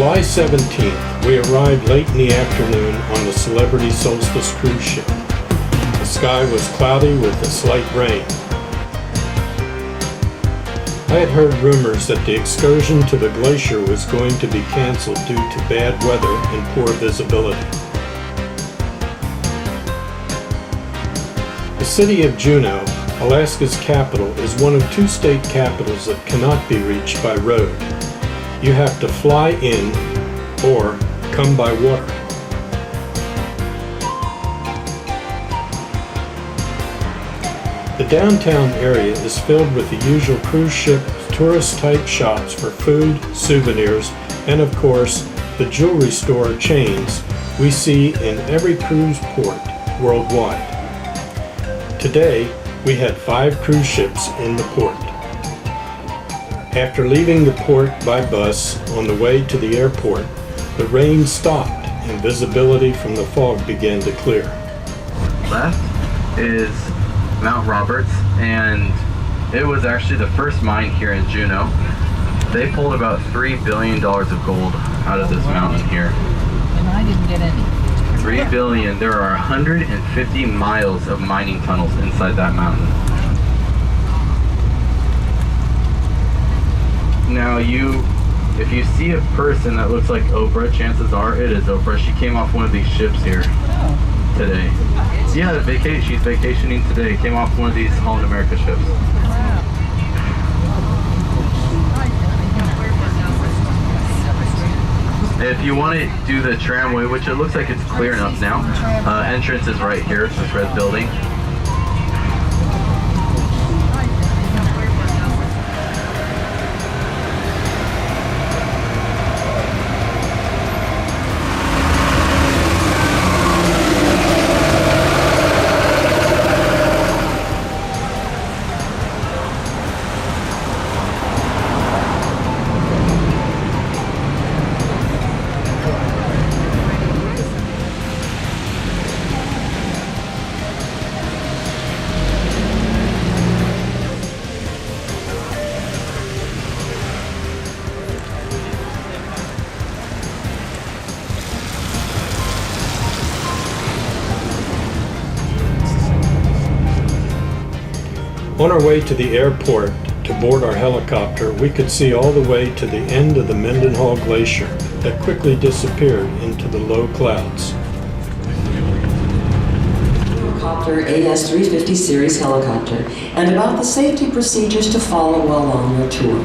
July 17th, we arrived late in the afternoon on the Celebrity Solstice cruise ship. The sky was cloudy with a slight rain. I had heard rumors that the excursion to the glacier was going to be canceled due to bad weather and poor visibility. The city of Juneau, Alaska's capital, is one of two state capitals that cannot be reached by road. You have to fly in or come by water. The downtown area is filled with the usual cruise ship tourist-type shops for food, souvenirs, and of course, the jewelry store chains we see in every cruise port worldwide. Today, we had 5 cruise ships in the port. After leaving the port by bus on the way to the airport, the rain stopped and visibility from the fog began to clear. Left is Mount Roberts, and it was actually the first mine here in Juneau. They pulled about $3 billion of gold out of this mountain here. And I didn't get any. 3 billion. There are 150 miles of mining tunnels inside that mountain. Now if you see a person that looks like Oprah, chances are it is Oprah. She came off one of these ships here today. Yeah, she's vacationing today. Came off one of these Holland America ships. If you want to do the tramway, which it looks like it's clear enough now, entrance is right here, this red building. On our way to the airport to board our helicopter, we could see all the way to the end of the Mendenhall Glacier that quickly disappeared into the low clouds. Helicopter AS350 series helicopter, and about the safety procedures to follow while on your tour.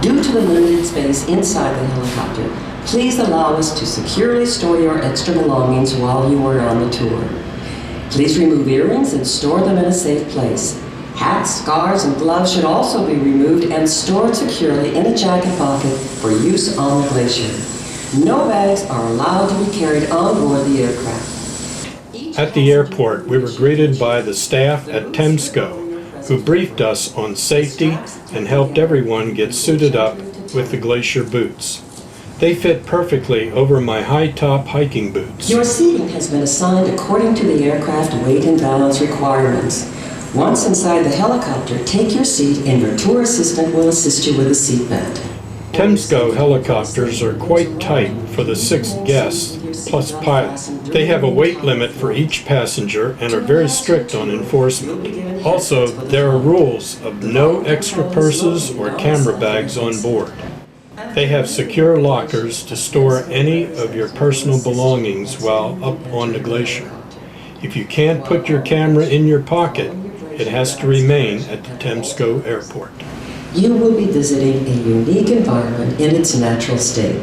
Due to the limited space inside the helicopter, please allow us to securely store your extra belongings while you are on the tour. Please remove earrings and store them in a safe place. Hats, scarves, and gloves should also be removed and stored securely in a jacket pocket for use on the glacier. No bags are allowed to be carried on board the aircraft. At the airport, we were greeted by the staff at TEMSCO, who briefed us on safety and helped everyone get suited up with the glacier boots. They fit perfectly over my high-top hiking boots. Your seating has been assigned according to the aircraft weight and balance requirements. Once inside the helicopter, take your seat and your tour assistant will assist you with a seat belt. TEMSCO helicopters are quite tight for the 6 guests plus pilot. They have a weight limit for each passenger and are very strict on enforcement. Also, there are rules of no extra purses or camera bags on board. They have secure lockers to store any of your personal belongings while up on the glacier. If you can't put your camera in your pocket, it has to remain at the TEMSCO airport. You will be visiting a unique environment in its natural state.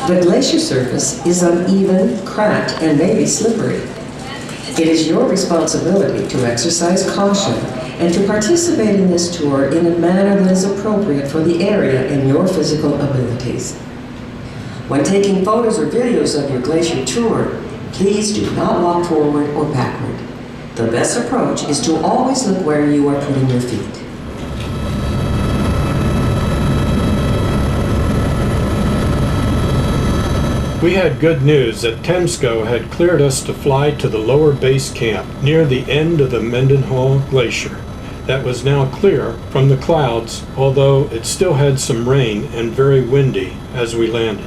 The glacier surface is uneven, cracked, and maybe slippery. It is your responsibility to exercise caution and to participate in this tour in a manner that is appropriate for the area and your physical abilities. When taking photos or videos of your glacier tour, please do not walk forward or backward. The best approach is to always look where you are putting your feet. We had good news that TEMSCO had cleared us to fly to the lower base camp near the end of the Mendenhall Glacier. that was now clear from the clouds, although it still had some rain and very windy as we landed.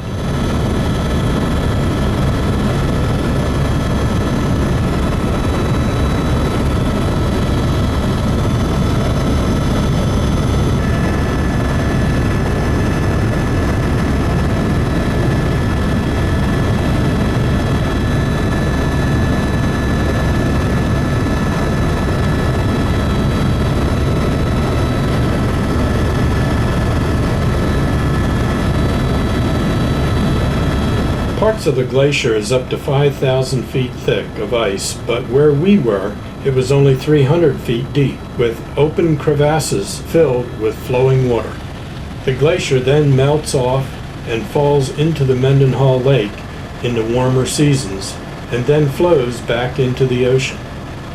Parts of the glacier is up to 5,000 feet thick of ice, but where we were, it was only 300 feet deep, with open crevasses filled with flowing water. The glacier then melts off and falls into the Mendenhall Lake in the warmer seasons, and then flows back into the ocean.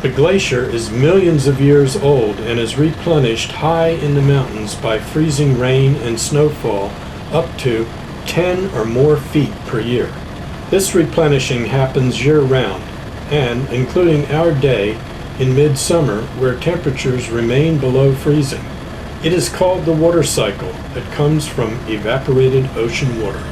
The glacier is millions of years old and is replenished high in the mountains by freezing rain and snowfall up to 10 or more feet per year. This replenishing happens year-round, and including our day in midsummer where temperatures remain below freezing. It is called the water cycle that comes from evaporated ocean water.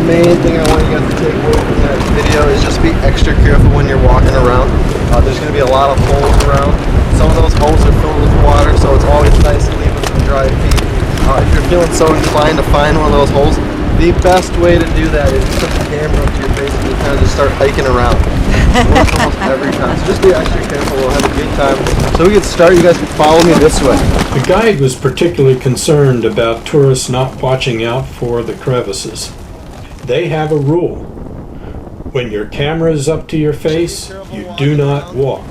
main thing I want you guys to take away from that video is just be extra careful when you're walking around. There's going to be a lot of holes around. Some of those holes are filled with water, so it's always nice to leave them some dry feet. If you're feeling so inclined to find one of those holes, the best way to do that is to put the camera up to your face and you kind of just start hiking around. It works almost every time. So just be extra careful. We'll have a good time. So we get started. You guys can follow me this way. The guide was particularly concerned about tourists not watching out for the crevices. They have a rule. When your camera is up to your face, you do not walk.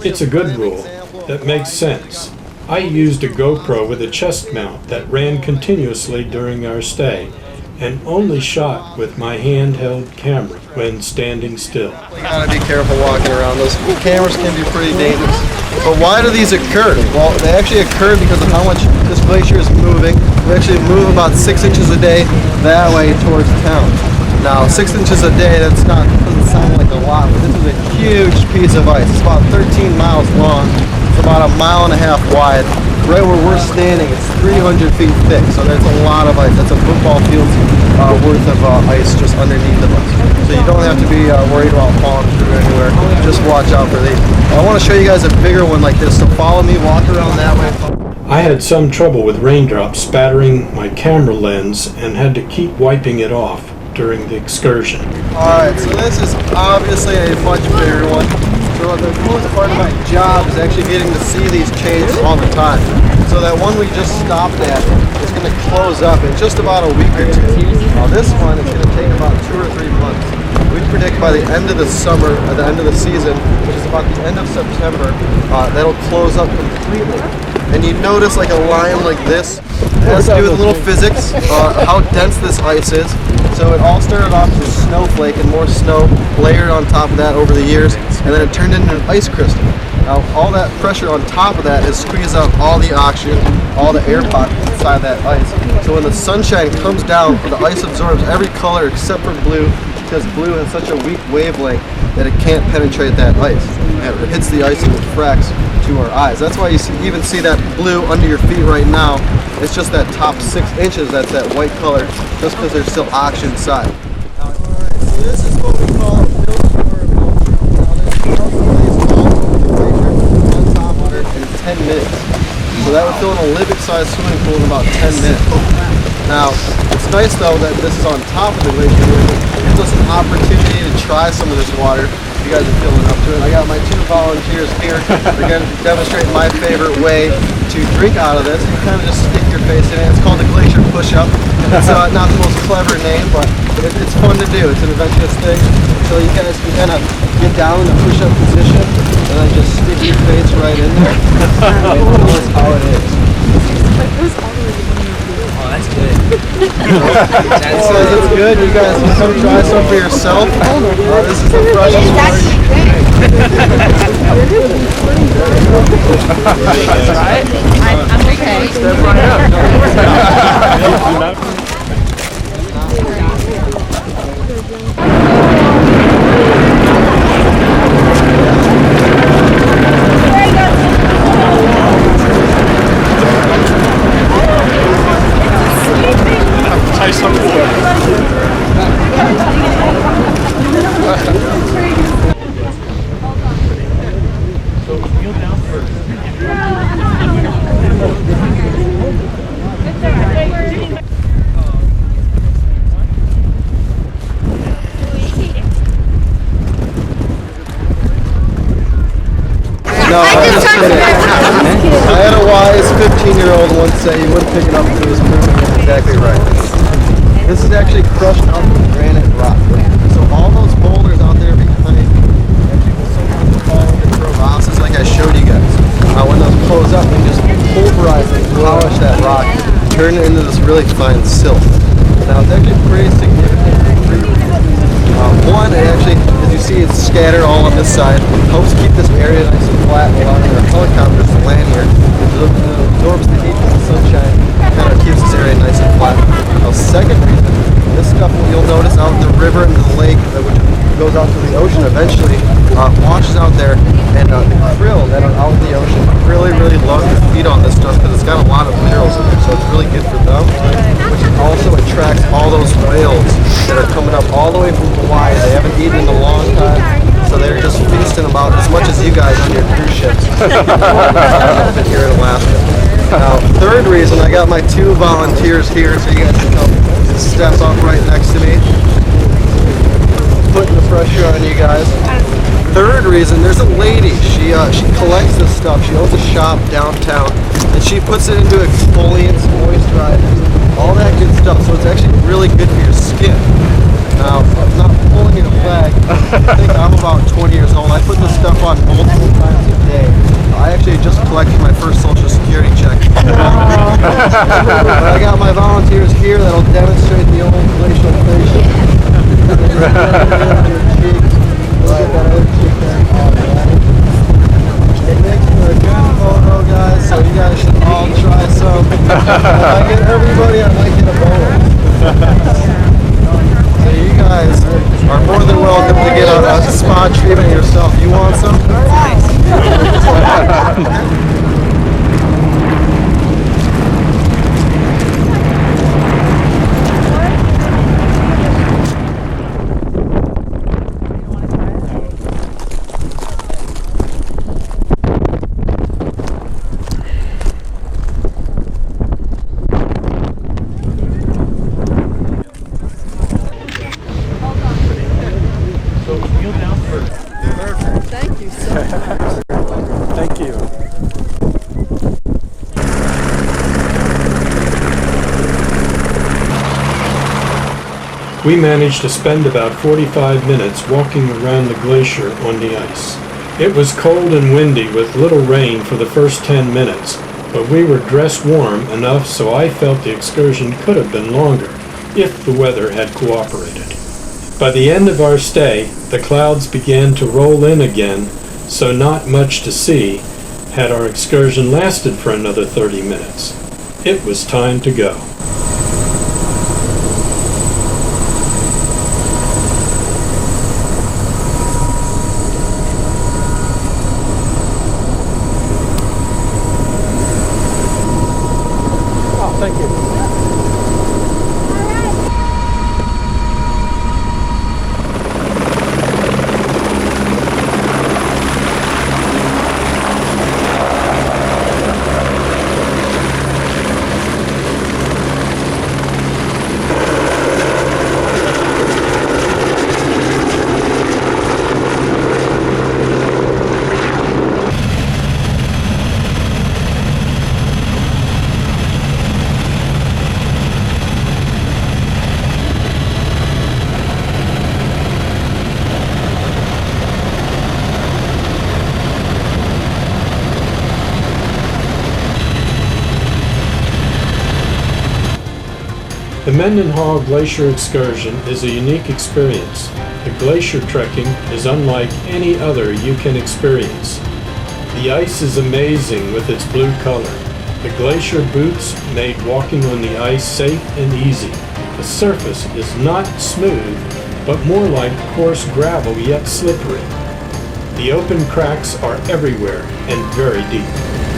It's a good rule that makes sense. I used a GoPro with a chest mount that ran continuously during our stay and only shot with my handheld camera when standing still. You gotta be careful walking around. Those cameras can be pretty dangerous. But why do these occur? Well, they actually occur because of how much this glacier is moving. We actually move about 6 inches a day that way towards town. Now, 6 inches a day, doesn't sound like a lot, but this is a huge piece of ice. It's about 13 miles long. It's about 1.5 miles wide. right where we're standing, it's 300 feet thick, so that's a lot of ice. That's a football field's worth of ice just underneath of us. So you don't have to be worried about falling through anywhere. Just watch out for these. I want to show you guys a bigger one like this, so follow me, walk around that way. I had some trouble with raindrops spattering my camera lens and had to keep wiping it off during the excursion. Alright, so this is obviously a much bigger one. So the coolest part of my job is actually getting to see these changes all the time. So that one we just stopped at is going to close up in just about a week or two. Now this one is going to take about 2 or 3 months. We predict by the end of the summer, or the end of the season, which is about the end of September, that'll close up completely. And you notice like a line like this, it has to do with a little physics, how dense this ice is. So it all started off as a snowflake and more snow layered on top of that over the years, and then it turned into an ice crystal. Now all that pressure on top of that has squeezed out all the oxygen, all the air pockets inside that ice. So when the sunshine comes down, the ice absorbs every color except for blue, because blue has such a weak wavelength that it can't penetrate that ice. And it hits the ice and refracts to our eyes. That's why you even see that blue under your feet right now. It's just that top 6 inches that's that white color, just because there's still oxygen inside. Alright, so this is what we call a fill-for mountain. Now there's on top of it in 10 minutes. So that would fill an Olympic-sized swimming pool in about 10 minutes. Now, it's nice though that this is on top of the glacier. It gives us an opportunity to try some of this water. You guys are feeling up to it. I got my 2 volunteers here. They're going to demonstrate my favorite way to drink out of this. You kind of just stick your face in it. It's called the Glacier Push-Up. It's not the most clever name, but it's fun to do. It's an adventurous thing. So you guys can kind of get down in the push-up position and then just stick your face right in there. And notice how it is. Oh, that's good. It says it's good. You guys can come try some for yourself. This is the freshest water you can drink. I'm okay. Step right up. No, I had a wise 15-year-old once say you wouldn't pick it up if it was proven exactly right. This is actually crushed out from granite rock. So all those boulders out there behind, and people sometimes call them crevasses like I showed you guys. When those close up, we just pulverize and polish that rock, turn it into this really fine silt. Now it's actually pretty significant. One, it actually, as you see, it's scattered all on this side. Helps keep this area nice and flat, allowing our helicopters to land here. It absorbs the heat from the sunshine, kind of keeps this area nice and flat. Now, second reason, this stuff you'll notice out in the river and the lake, which goes out to the ocean eventually, washes out there, and the krill that are out in the ocean really love to feed on this stuff because it's got a lot of minerals in it, so it's really good for them. Which also attracts all those whales that are coming up all the way from Hawaii. They haven't eaten in a long time, so they're just feasting about as much as you guys on your cruise ships here in Alaska. Now, third reason, I got my 2 volunteers here, so you guys can come step up right next to me. Putting the pressure on you guys. Third reason, there's a lady. She collects this stuff. She owns a shop downtown, and she puts it into exfoliants, moisturizers, all that good stuff. So it's actually really good for your skin. Now, I'm not pulling in a flag. I think I'm about 20 years old. I put this stuff on multiple times a day. I actually just collected my first Social Security check. But I got my volunteers here that'll demonstrate the old glacial facial. Guys, so you guys should all try some. If I get everybody, I might get a bonus. So you guys are more than welcome to get a spa treatment yourself. You want some? Thank you. We managed to spend about 45 minutes walking around the glacier on the ice. It was cold and windy with little rain for the first 10 minutes, but we were dressed warm enough so I felt the excursion could have been longer if the weather had cooperated. By the end of our stay, the clouds began to roll in again, so not much to see had our excursion lasted for another 30 minutes. It was time to go. Thank you. The Mendenhall Glacier excursion is a unique experience. The glacier trekking is unlike any other you can experience. The ice is amazing with its blue color. The glacier boots made walking on the ice safe and easy. The surface is not smooth, but more like coarse gravel yet slippery. The open cracks are everywhere and very deep.